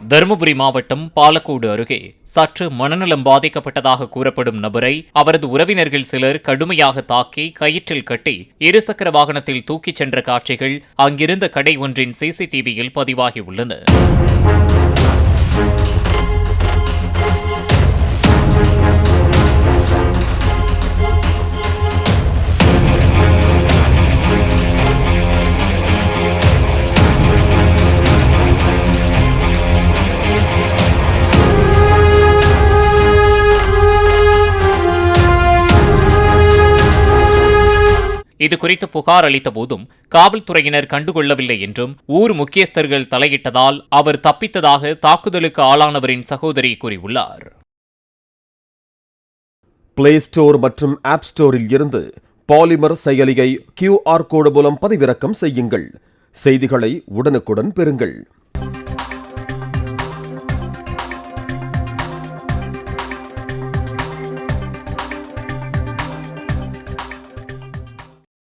தருமபுரி மாவட்டம் பாலக்கோடு அருகே சற்று மனநலம் பாதிக்கப்பட்டதாக கூறப்படும் நபரை அவரது உறவினர்கள் சிலர் கடுமையாக தாக்கி கயிற்றில் கட்டி இருசக்கர வாகனத்தில் தூக்கிச் சென்ற காட்சிகள் அங்கிருந்த கடை ஒன்றின் சிசிடிவியில் பதிவாகியுள்ளன. இதுகுறித்து புகார் அளித்த போதும் காவல்துறையினர் கண்டுகொள்ளவில்லை என்றும் ஊர் முக்கியஸ்தர்கள் தலையிட்டதால் அவர் தப்பித்ததாக தாக்குதலுக்கு ஆளானவரின் சகோதரி கூறியுள்ளார். பிளே ஸ்டோர் மற்றும் ஆப் ஸ்டோரில் இருந்து பாலிமர் செயலியை QR கோடு மூலம் பதிவிறக்கம் செய்யுங்கள். செய்திகளை உடனுக்குடன் பெறுங்கள்.